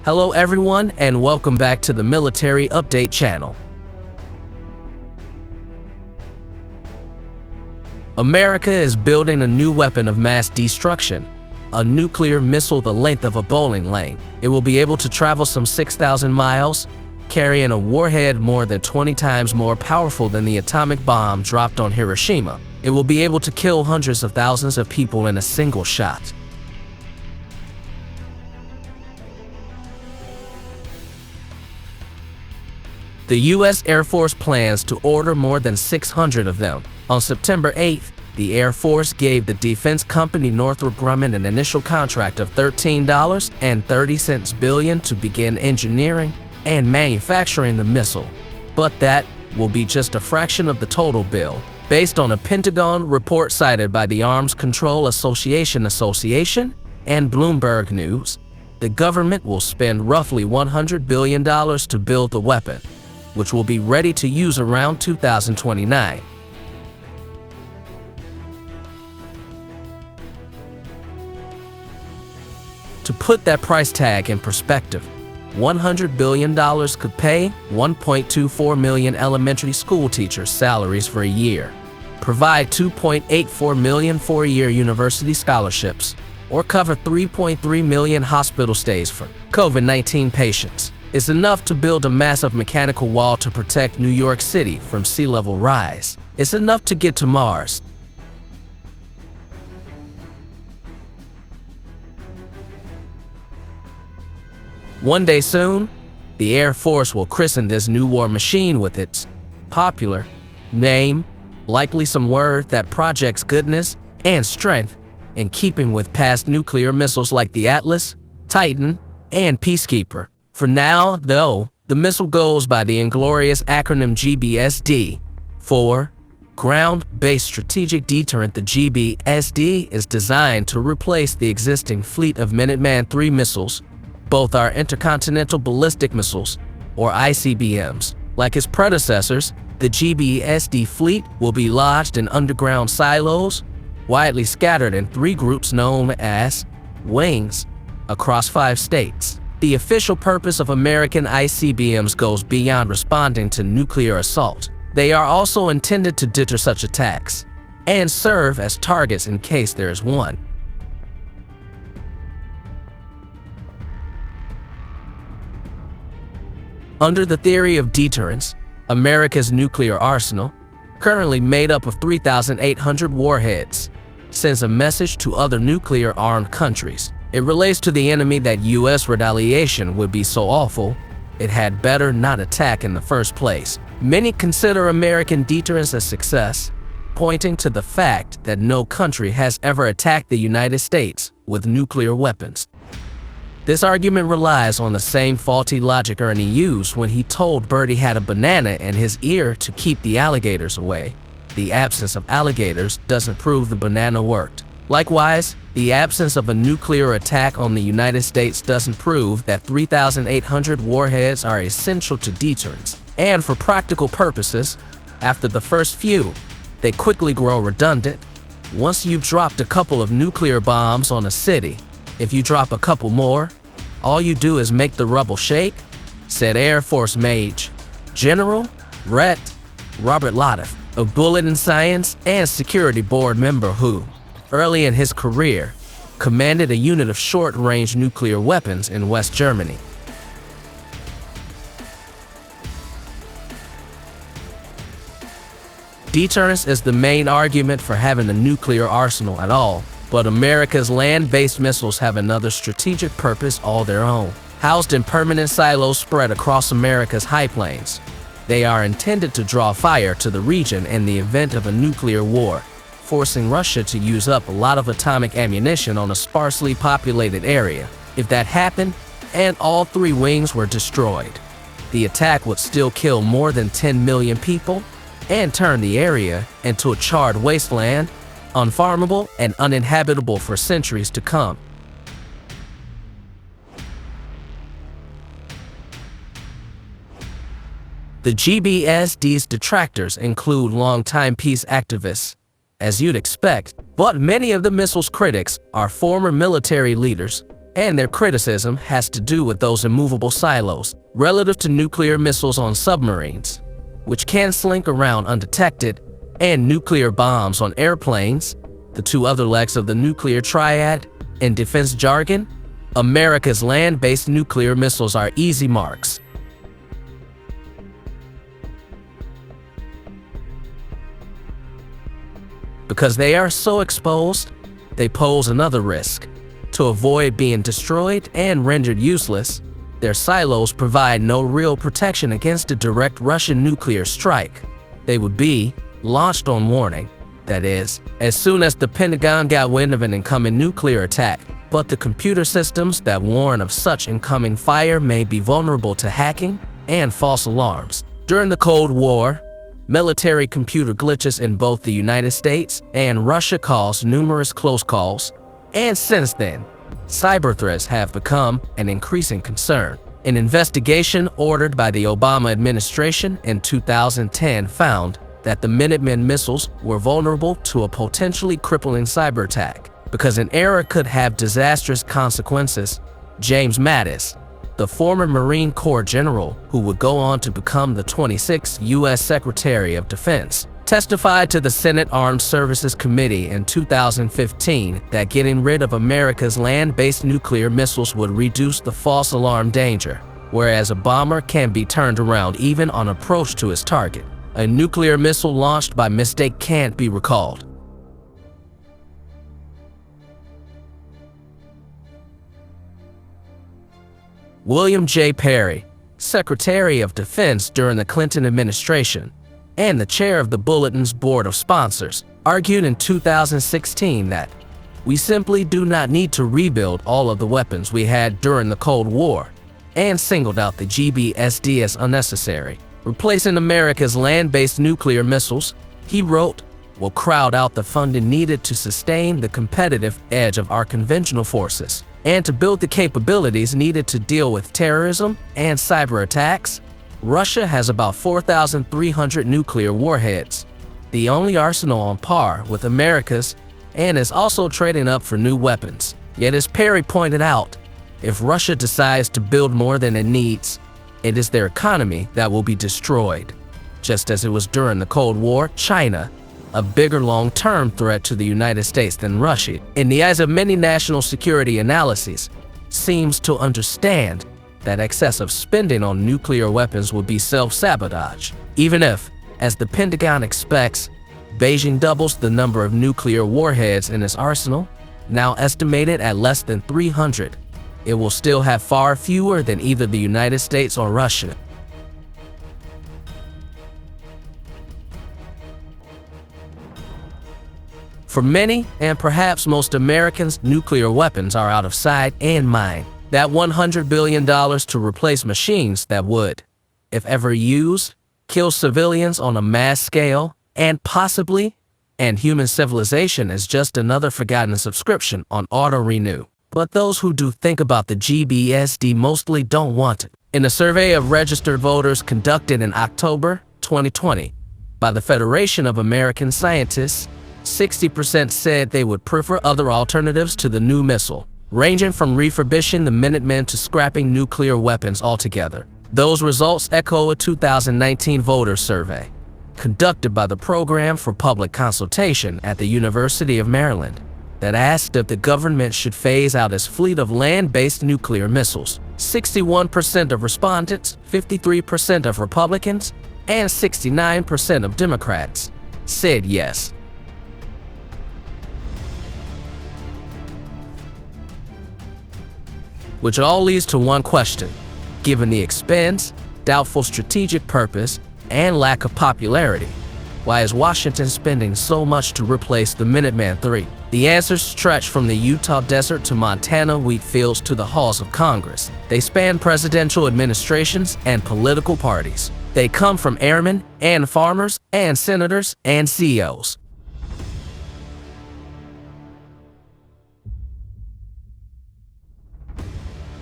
Hello everyone and welcome back to the Military Update channel. America is building a new weapon of mass destruction, a nuclear missile the length of a bowling lane. It will be able to travel some 6,000 miles, carrying a warhead more than 20 times more powerful than the atomic bomb dropped on Hiroshima. It will be able to kill hundreds of thousands of people in a single shot. The U.S. Air Force plans to order more than 600 of them. On September 8th, the Air Force gave the defense company Northrop Grumman an initial contract of $13.30 billion to begin engineering and manufacturing the missile. But that will be just a fraction of the total bill. Based on a Pentagon report cited by the Arms Control Association and Bloomberg News, the government will spend roughly $100 billion to build the weapon, which will be ready to use around 2029. To put that price tag in perspective, $100 billion could pay 1.24 million elementary school teachers' salaries for a year, provide 2.84 million four-year university scholarships, or cover 3.3 million hospital stays for COVID-19 patients. It's enough to build a massive mechanical wall to protect New York City from sea level rise. It's enough to get to Mars. One day soon, the Air Force will christen this new war machine with its popular name, likely some word that projects goodness and strength, in keeping with past nuclear missiles like the Atlas, Titan, and Peacekeeper. For now, though, the missile goes by the inglorious acronym GBSD. For Ground-Based Strategic Deterrent, the GBSD is designed to replace the existing fleet of Minuteman III missiles. Both are intercontinental ballistic missiles, or ICBMs. Like its predecessors, the GBSD fleet will be lodged in underground silos, widely scattered in three groups known as wings, across 5 states. The official purpose of American ICBMs goes beyond responding to nuclear assault. They are also intended to deter such attacks and serve as targets in case there is one. Under the theory of deterrence, America's nuclear arsenal, currently made up of 3,800 warheads, sends a message to other nuclear-armed countries. It relates to the enemy that U.S. retaliation would be so awful, it had better not attack in the first place. Many consider American deterrence a success, pointing to the fact that no country has ever attacked the United States with nuclear weapons. This argument relies on the same faulty logic Ernie used when he told Bert he had a banana in his ear to keep the alligators away. The absence of alligators doesn't prove the banana worked. Likewise, the absence of a nuclear attack on the United States doesn't prove that 3,800 warheads are essential to deterrence. And for practical purposes, after the first few, they quickly grow redundant. Once you've dropped a couple of nuclear bombs on a city, if you drop a couple more, all you do is make the rubble shake, said Air Force Maj. General Ret. Robert Lodeff, a bulletin science and security board member who, early in his career, commanded a unit of short-range nuclear weapons in West Germany. Deterrence is the main argument for having a nuclear arsenal at all, but America's land-based missiles have another strategic purpose all their own. Housed in permanent silos spread across America's high plains, they are intended to draw fire to the region in the event of a nuclear war, forcing Russia to use up a lot of atomic ammunition on a sparsely populated area. If that happened, and all 3 wings were destroyed, the attack would still kill more than 10 million people and turn the area into a charred wasteland, unfarmable and uninhabitable for centuries to come. The GBSD's detractors include longtime peace activists, as you'd expect, but many of the missile's critics are former military leaders, and their criticism has to do with those immovable silos relative to nuclear missiles on submarines, which can slink around undetected, and nuclear bombs on airplanes, the two other legs of the nuclear triad. In defense jargon, America's land-based nuclear missiles are easy marks. Because they are so exposed, they pose another risk. To avoid being destroyed and rendered useless, their silos provide no real protection against a direct Russian nuclear strike. They would be launched on warning, that is, as soon as the Pentagon got wind of an incoming nuclear attack, but the computer systems that warn of such incoming fire may be vulnerable to hacking and false alarms. During the Cold War, military computer glitches in both the United States and Russia caused numerous close calls, and since then, cyber threats have become an increasing concern. An investigation ordered by the Obama administration in 2010 found that the Minuteman missiles were vulnerable to a potentially crippling cyber attack because an error could have disastrous consequences. James Mattis, the former Marine Corps general who would go on to become the 26th U.S. Secretary of Defense, testified to the Senate Armed Services Committee in 2015 that getting rid of America's land-based nuclear missiles would reduce the false alarm danger. Whereas a bomber can be turned around even on approach to its target, a nuclear missile launched by mistake can't be recalled. William J. Perry, Secretary of Defense during the Clinton administration, and the chair of the Bulletin's board of sponsors, argued in 2016 that we simply do not need to rebuild all of the weapons we had during the Cold War, and singled out the GBSD as unnecessary. Replacing America's land-based nuclear missiles, he wrote, will crowd out the funding needed to sustain the competitive edge of our conventional forces and to build the capabilities needed to deal with terrorism and cyber attacks. Russia has about 4,300 nuclear warheads, the only arsenal on par with America's, and is also trading up for new weapons. Yet as Perry pointed out, if Russia decides to build more than it needs, it is their economy that will be destroyed. Just as it was during the Cold War, China, a bigger long-term threat to the United States than Russia, in the eyes of many national security analyses, seems to understand that excessive spending on nuclear weapons would be self-sabotage. Even if, as the Pentagon expects, Beijing doubles the number of nuclear warheads in its arsenal, now estimated at less than 300, it will still have far fewer than either the United States or Russia. For many, and perhaps most Americans, nuclear weapons are out of sight and mind. That $100 billion to replace machines that would, if ever used, kill civilians on a mass scale, and possibly end human civilization is just another forgotten subscription on auto-renew. But those who do think about the GBSD mostly don't want it. In a survey of registered voters conducted in October 2020 by the Federation of American Scientists, 60% said they would prefer other alternatives to the new missile, ranging from refurbishing the Minutemen to scrapping nuclear weapons altogether. Those results echo a 2019 voter survey conducted by the Program for Public Consultation at the University of Maryland that asked if the government should phase out its fleet of land-based nuclear missiles. 61% of respondents, 53% of Republicans, and 69% of Democrats said yes. Which all leads to one question. Given the expense, doubtful strategic purpose, and lack of popularity, why is Washington spending so much to replace the Minuteman III? The answers stretch from the Utah desert to Montana wheat fields to the halls of Congress. They span presidential administrations and political parties. They come from airmen and farmers and senators and CEOs.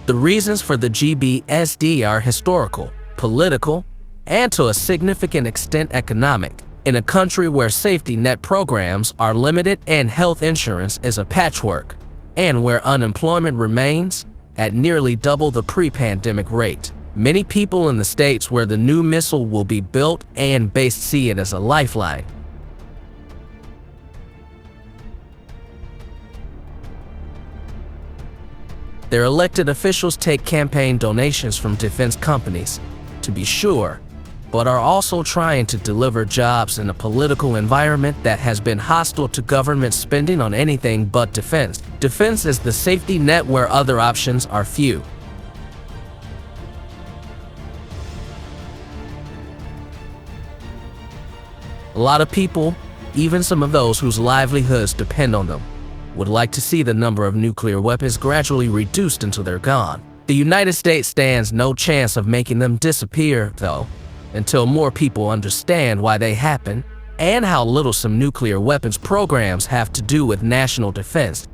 The reasons for the GBSD are historical, political, and to a significant extent economic. In a country where safety net programs are limited and health insurance is a patchwork, and where unemployment remains at nearly double the pre-pandemic rate. Many people in the states where the new missile will be built and based see it as a lifeline. Their elected officials take campaign donations from defense companies, to be sure, but are also trying to deliver jobs in a political environment that has been hostile to government spending on anything but defense. Defense is the safety net where other options are few. A lot of people, even some of those whose livelihoods depend on them, would like to see the number of nuclear weapons gradually reduced until they're gone. The United States stands no chance of making them disappear, though, until more people understand why they happen and how little some nuclear weapons programs have to do with national defense.